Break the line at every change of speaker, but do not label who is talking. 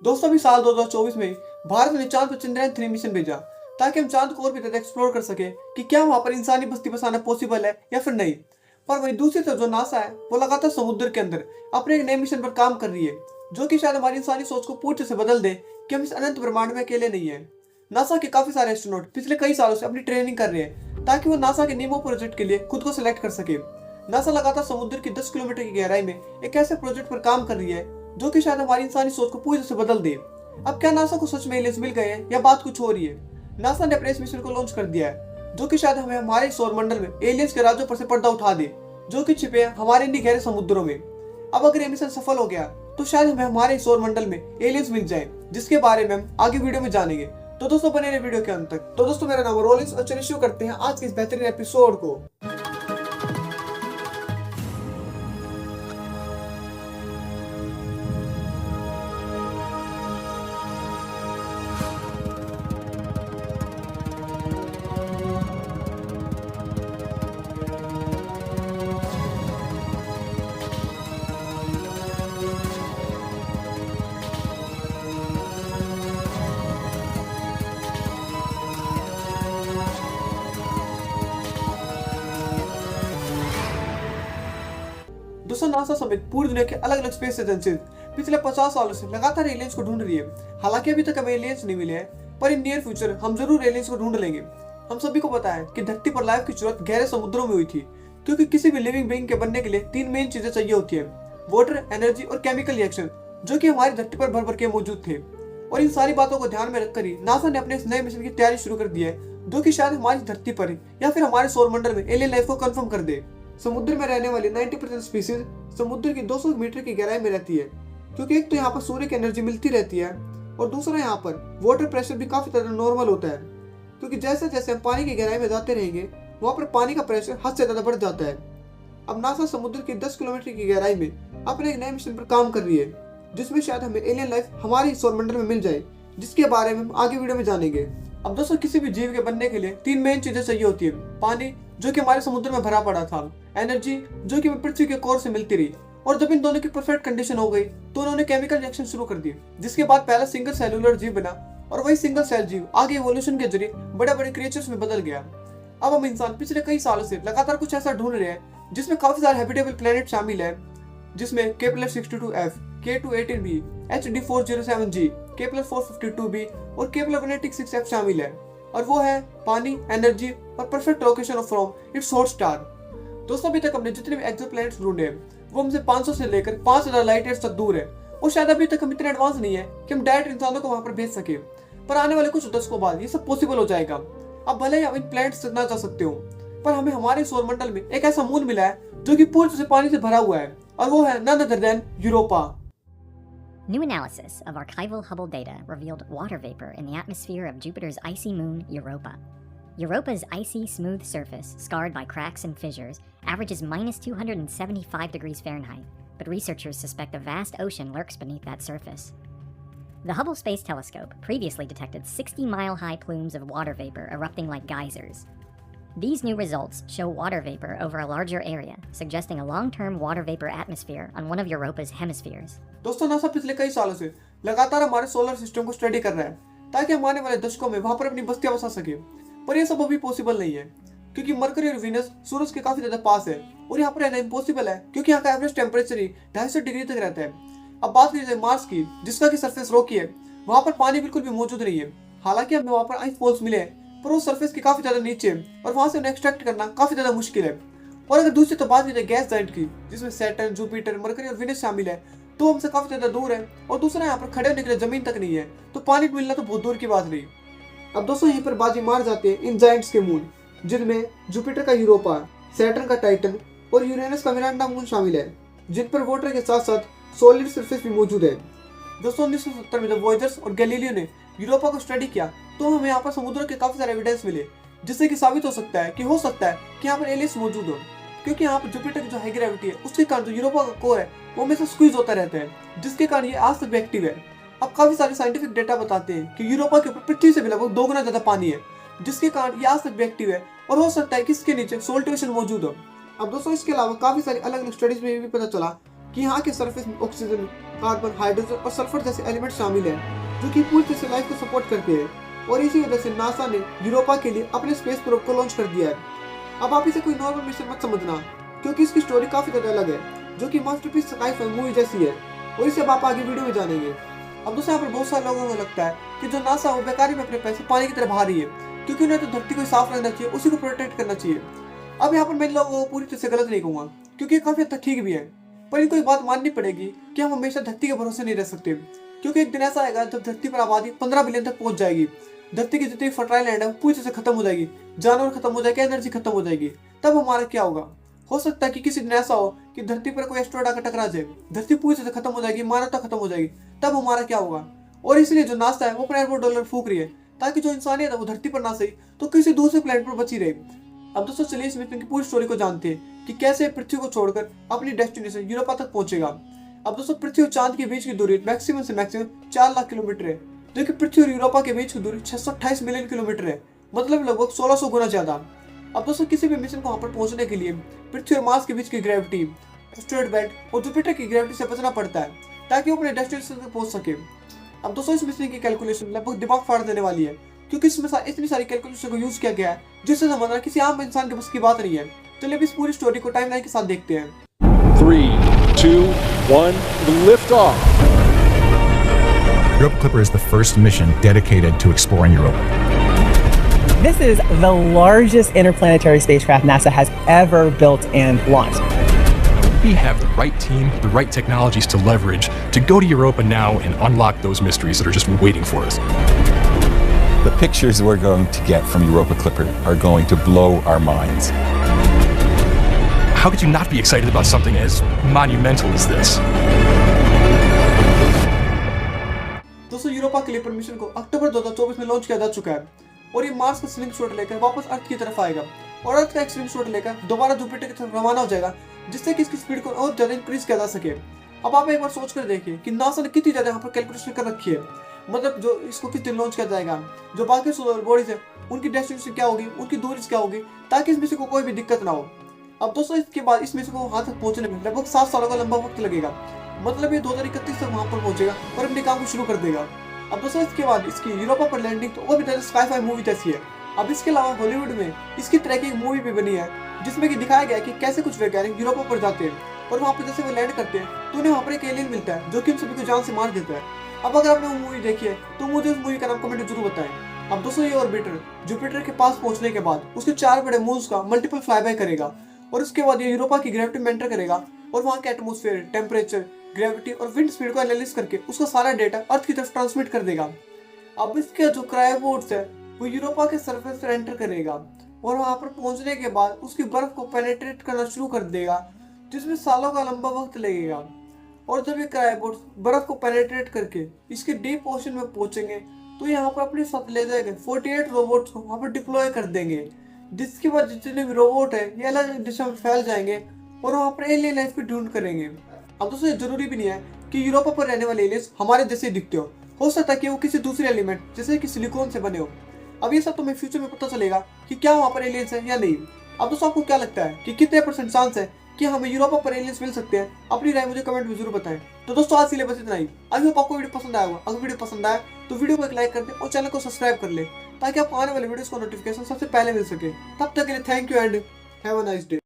दोस्तों अभी साल 2024 में भारत ने चांद पर चंद्रयान-3 मिशन भेजा ताकि हम चांद को और भी ज्यादा एक्सप्लोर कर सके कि क्या वहां पर इंसानी बस्ती बसाना पॉसिबल है या फिर नहीं। पर वहीं दूसरी तरफ जो नासा है वो लगातार समुद्र के अंदर अपने एक नए मिशन पर काम कर रही है जो कि शायद हमारी इंसानी सोच को पूरी तरह से बदल दे कि हम इस अनंत ब्रह्मांड में अकेले नहीं है। नासा के काफी सारे एस्ट्रोनॉट पिछले कई सालों से अपनी ट्रेनिंग कर रहे हैं ताकि वो नासा के नीमो प्रोजेक्ट के लिए खुद को सिलेक्ट कर सके। नासा लगातार समुद्र की 10 किलोमीटर की गहराई में एक ऐसे प्रोजेक्ट पर काम कर रही है जो कि शायद हमारी इंसानी सोच को पूरी तरह से बदल दे। अब क्या नासा को सच में एलियंस मिल गए हैं या बात कुछ हो रही है? नासा ने अपने इस मिशन को लॉन्च कर दिया है जो कि शायद हमें हमारे सौर मंडल में एलियंस के राज्यों पर से पर्दा उठा दे जो कि छिपे हैं हमारे इन्हीं गहरे समुद्रों में। अब अगर ये मिशन सफल हो गया तो शायद हमें हमारे सौर मंडल में एलियंस मिल जाए जिसके बारे में हम आगे वीडियो में जानेंगे। तो दोस्तों बने रहे वीडियो के अंत तक। तो दोस्तों मेरा नाम है रोलिंस और चलिए शुरू करते हैं आज के इस बेहतरीन एपिसोड को। दोस्तों नासा समेत पूरी दुनिया के अलग अलग स्पेस एजेंसीज पिछले 50 सालों से लगातार एलियंस को ढूंढ रही है। हालांकि अभी तक हमें एलियंस नहीं मिले हैं पर इन नियर फ्यूचर हम जरूर एलियंस को ढूंढ लेंगे। हम सभी को पता है कि धरती पर लाइफ की शुरुआत गहरे समुद्रों में हुई थी क्योंकि किसी भी लिविंग बीइंग के बनने के लिए 3 मेन चीजें चाहिए होती है, वाटर, एनर्जी और केमिकल रिएक्शन, जो कि हमारी धरती पर भर भर के मौजूद थे। और इन सारी बातों को ध्यान में रखकर ही नासा ने अपने इस नए मिशन की तैयारी शुरू कर दी है जो कि शायद हमारी धरती पर या फिर हमारे सौर मंडल में एलियन लाइफ को कंफर्म कर दे। समुद्र में रहने वाली 90% स्पीसीज समुद्र की 200 मीटर की गहराई में रहती है क्योंकि एक तो यहाँ पर सूर्य की एनर्जी मिलती रहती है और दूसरा यहाँ पर वाटर प्रेशर भी काफी ज्यादा नॉर्मल होता है क्योंकि जैसे जैसे हम पानी की गहराई में जाते रहेंगे वहाँ पर पानी का प्रेशर हद से ज्यादा बढ़ जाता है। अब नासा समुद्र की 10 किलोमीटर की गहराई में अपने एक नए मिशन पर काम कर रही है जिसमें शायद हमें एलियन लाइफ हमारे सौरमंडल में मिल जाए जिसके बारे में हम आगे वीडियो में जानेंगे। अब दोस्तों किसी भी जीव के बनने के लिए 3 मेन चीजें चाहिए होती है, पानी जो कि हमारे समुद्र में भरा पड़ा था, एनर्जी जो कि पृथ्वी के कोर से मिलती रही, और जब इन दोनों की परफेक्ट कंडीशन हो गई तो उन्होंने केमिकल रिएक्शन शुरू कर दिए जिसके बाद पहला सिंगल सेलुलर जीव बना और वही सिंगल सेल जीव आगे इवोल्यूशन के जरिए बड़े बड़े क्रिएचर्स में बदल गया। अब हम इंसान पिछले कई सालों से लगातार कुछ ऐसा ढूंढ रहे हैं जिसमें काफी सारे हैबिटेबल प्लेनेट शामिल है जिसमें Kepler-62f, K2-18b, HD407g, Kepler-452b और Kepler-186f शामिल है और वो है पानी, एनर्जी और perfect location of from its hot star. दोस्तों अभी तक हमने जितने भी एक्सोप्लैनेट्स ढूंढे हैं वो हमसे 500 से लेकर 5000 लाइट ईयर्स तक दूर है और शायद अभी तक हम इतने एडवांस नहीं है कि हम डायरेक्ट इंसानों को वहां पर भेज सके, पर आने वाले कुछ दशकों बाद ये सब पॉसिबल हो जाएगा। अब भले ही हम इन प्लैनेट्स तक ना जा सकते हो पर हमें हमारे सौरमंडल में एक ऐसा मून मिला है जो कि पूरी तरह से पानी से भरा हुआ है और वो है none other than Europa.
New analysis of archival Hubble data revealed water vapor in the atmosphere of Jupiter's icy moon, Europa. Europa's icy, smooth surface, scarred by cracks and fissures, averages minus 275 degrees Fahrenheit, but researchers suspect a vast ocean lurks beneath that surface. The Hubble Space Telescope previously detected 60-mile-high plumes of water vapor erupting like geysers. These new results show water vapor over a larger area, suggesting a long-term water vapor atmosphere on one of Europa's hemispheres.
दोस्तों NASA पिछले कई सालों से लगातार हमारे solar system को study कर रहा है ताकि हम आने वाले दशकों में वहां पर अपनी बस्तियां बसा सके, पर यह सब अभी पॉसिबल नहीं है क्योंकि मरकरी और वीनस सूरज के काफी ज्यादा पास है और यहाँ पर रहना इम्पॉसिबल है क्योंकि यहाँ का एवरेज टेम्परेचर ही 250 डिग्री तक रहता है। अब बात की जाए मार्स की जिसका की सरफेस रॉकी है, वहाँ पर पानी बिल्कुल भी मौजूद नहीं है। हालांकि हमें वहाँ पर आइस फॉल्स मिले हैं पर वो सरफेस के काफी ज्यादा नीचे है और वहां से उन्हें एक्सट्रैक्ट करना काफी ज्यादा मुश्किल है। और अगर दूसरी तो बात की जाए गैस जाइंट की जिसमें सैटर्न, जुपिटर, मरकरी और वीनस शामिल है तो हमसे काफी ज्यादा दूर है और दूसरा यहाँ पर खड़े होने के लिए जमीन तक नहीं है, तो पानी मिलना तो बहुत दूर की बात नहीं। अब दोस्तों यहीं पर बाजी मार जाते हैं इन जाइंट्स के मून जिनमें जुपिटर का यूरोपा, सैटर्न का टाइटन और यूरेनस का मिरांडा मून शामिल है जिन पर वाटर के साथ साथ सॉलिड सरफेस भी मौजूद है। दोस्तों 1970 में जब वॉयजर्स और गैलीलियो ने यूरोपा को स्टडी किया तो हमें यहाँ पर समुद्र के काफी सारे एविडेंस मिले जिससे कि साबित हो सकता है कि यहाँ पर एलियंस मौजूद हो, क्योंकि यहाँ पर जुपिटर की जो हाई ग्रेविटी है उसके कारण जो यूरोपा का कोर है वो हमेशा स्क्वीज होता रहता है जिसके कारण ये आज तक भी एक्टिव है। अब काफी सारे साइंटिफिक डेटा बताते हैं कि यूरोपा के ऊपर पृथ्वी से भी लगभग 2 गुना ज्यादा पानी है जिसके कारण ये आज तक भी एक्टिव है और हो सकता है कि इसके नीचे सोल्ट ओशन मौजूद हो। अब दोस्तों इसके अलावा काफी सारी अलग अलग स्टडीज में भी पता चला कि यहाँ के सरफेस में ऑक्सीजन, कार्बन, हाइड्रोजन और सल्फर जैसे एलिमेंट शामिल हैं जो कि पूरी तरह से लाइफ को सपोर्ट करते हैं। और इसी वजह से नासा ने यूरोपा के लिए अपने स्पेस प्रोब को लॉन्च कर दिया है। अब आप इसे कोई नॉर्मल मिशन मत समझना, क्योंकि इसकी स्टोरी काफी ज्यादा अलग है, जो कि मास्टरपीस साइ-फाई मूवी जैसी है, और इसे अब आप आगे वीडियो में जानेंगे। अब दोस्तों, यहाँ पर बहुत सारे लोगों को लगता है कि जो नासा वो बेकारी में अपने पैसे पानी की तरह बहा रही है, क्योंकि उन्हें तो धरती को साफ रखना चाहिए, उसी को प्रोटेक्ट करना चाहिए। अब यहाँ पर मैं इन लोगों को पूरी तरह से गलत नहीं कहूँगा, क्योंकि काफी हद तक ठीक भी है, पर इनको एक बात माननी पड़ेगी कि हम हमेशा धरती के भरोसे नहीं रह सकते, क्योंकि एक दिन ऐसा आएगा जब धरती पर आबादी 15 बिलियन तक पहुंच जाएगी, धरती की जितनी फर्टाइल लैंड है वो पूरी तरह से खत्म हो जाएगी, जानवर खत्म हो जाएगा, एनर्जी खत्म हो जाएगी। तब हमारा क्या होगा? हो सकता है कि किसी दिन ऐसा हो कि धरती पर कोई एस्ट्रॉइड आकर टकरा जाए, धरती पूरी तरह से खत्म हो जाएगी, मानवता खत्म हो जाएगी। तब हमारा क्या होगा? और इसलिए जो नासा है वो अपने अरबों डॉलर फूक रही है, ताकि जो इंसानियत है वो धरती पर ना सही तो किसी दूसरे प्लेनेट पर बची रहे। अब दोस्तों, चलिए इस मिशन की पूरी स्टोरी को जानते हैं कि कैसे पृथ्वी को छोड़कर अपनी डेस्टिनेशन यूरोपा तक पहुंचेगा। अब दोस्तों, पृथ्वी और चांद के बीच की दूरी मैक्सिमम से मैक्सिमम 4 लाख किलोमीटर है, जो कि पृथ्वी और यूरोपा के बीच की दूरी 628 मिलियन किलोमीटर है, मतलब लगभग 1600 गुना ज्यादा। अब दोस्तों, किसी भी मिशन को वहां पर पहुंचने के लिए पृथ्वी और मार्स के बीच की ग्रेविटी, एस्टेरॉयड बेल्ट और जुपिटर की ग्रेविटी से बचना पड़ता है, ताकि वो अपने डेस्टिनेशन तक पहुंच सके। अब दोस्तों, इस मिशन की कैलकुलेशन लगभग दिमाग फाड़ देने वाली है, क्योंकि इसमें इतनी सारी कैलकुलेशन को यूज किया गया है जिससे समझना किसी आम इंसान के बस की बात नहीं है। चलिए अब इस पूरी स्टोरी को टाइमलाइन के साथ देखते हैं।
3, 2, 1, lift off.
Europa Clipper is the first mission dedicated to exploring Europa.
This is the largest interplanetary spacecraft NASA has ever built and launched.
We have the right team, the right technologies to leverage to go to Europa now and unlock those mysteries that are just waiting for us.
The pictures we're going to get from Europa Clipper are going to blow our minds.
How could you not be excited about something as monumental as this?
दोस्तों, Europa clipper mission को अक्टूबर 2024 में launch किया जा चुका है, और ये Mars का स्लिंग शॉट लेकर वापस अर्थ की तरफ आएगा, और अर्थ का एक स्लिंग शॉट लेकर दोबारा जुपिटर की तरफ रवाना हो जाएगा, जिससे कि इसकी स्पीड को और ज्यादा इंक्रीज किया जा सके। अब आप एक बार सोच कर देखिए कि नासा ने कितनी ज्यादा यहाँ पर कैलकुलेशन कर रखी है, मतलब जो इसको किस दिन लॉन्च किया जाएगा, जो बाकी सोलर बॉडीज है उनकी डेस्टिनेशन क्या होगी, उनकी दूरी क्या होगी, ताकि इस मिशन को कोई भी दिक्कत ना हो। अब दोस्तों, इसके बाद इस मिशन को वहां तक पहुंचने में लगभग 7 सालों का लंबा वक्त लगेगा, मतलब ये 2031 तक वहां पर पहुंचेगा और अपने काम को शुरू कर देगा। अब दोस्तों, इसके बाद इसकी यूरोपा पर लैंडिंग तो वो भी तरह साइ-फाई मूवी जैसी है। अब इसके अलावा हॉलीवुड में इसकी तरह की एक मूवी भी बनी है, जिसमें कि दिखाया गया है कि कैसे कुछ वैज्ञानिक यूरोपा पर जाते हैं, और वहाँ पर जैसे वो लैंड करते हैं तो उन्हें वहाँ पर एक एलियन मिलता है जो कि उन सभी को जान से मार देता है। अब अगर आपने वो मूवी देखी है तो मुझे उस मूवी का नाम कमेंट में जरूर बताएं। अब दोस्तों, ये ऑर्बिटर जुपिटर के पास पहुंचने के बाद उसके 4 बड़े मून्स का मल्टीपल फ्लाईबाय करेगा, और उसके बाद ये यूरोपा की ग्रेविटी में एंटर करेगा, और वहाँ के एटमॉस्फेयर, टेम्परेचर, ग्रेविटी और विंड स्पीड को एनालिसिस करके उसका सारा डेटा अर्थ की तरफ ट्रांसमिट कर देगा। अब इसके जो क्रायोबोट्स है वो यूरोपा के सरफेस पर एंटर करेगा, और वहां पर पहुंचने के बाद उसकी बर्फ को पेनेट्रेट करना शुरू कर देगा, जिसमें सालों का लंबा वक्त लगेगा। और जब ये क्रायोबोट्स बर्फ को पेनेट्रेट करके इसके डीप ओशन में पहुंचेंगे तो यहाँ पर अपने साथ ले जाएंगे 48 रोबोट्स को वहां पर डिप्लॉय कर देंगे, जिसके बाद जितने भी रोबोट है ये अलग दिशा में फैल जाएंगे और वहां पर एलियन लाइफ की ढूंढ करेंगे। अब दोस्तों, ये जरूरी भी नहीं है कि यूरोपा पर रहने वाले एलियंस हमारे जैसे दिखते हो सकता है कि वो किसी दूसरे एलिमेंट जैसे कि सिलिकॉन से बने हो। अब ये सब तुम्हें फ्यूचर में पता चलेगा कि क्या वहाँ पर एलियंस है या नहीं। अब दोस्तों, आपको क्या लगता है कि कितने % चांस है कि हमें यूरोपा पर एलियंस मिल सकते हैं? अपनी राय मुझे कमेंट में जरूर बताएं। तो दोस्तों, आज के लिए बस इतना ही। आई होप आपको वीडियो पसंद आया होगा। अगर वीडियो पसंद आया तो वीडियो को एक लाइक कर दे और चैनल को सब्सक्राइब कर ले, ताकि आपको आने वाले वीडियोस को नोटिफिकेशन सबसे पहले मिल सके। तब तक के लिए thank you and have a nice day.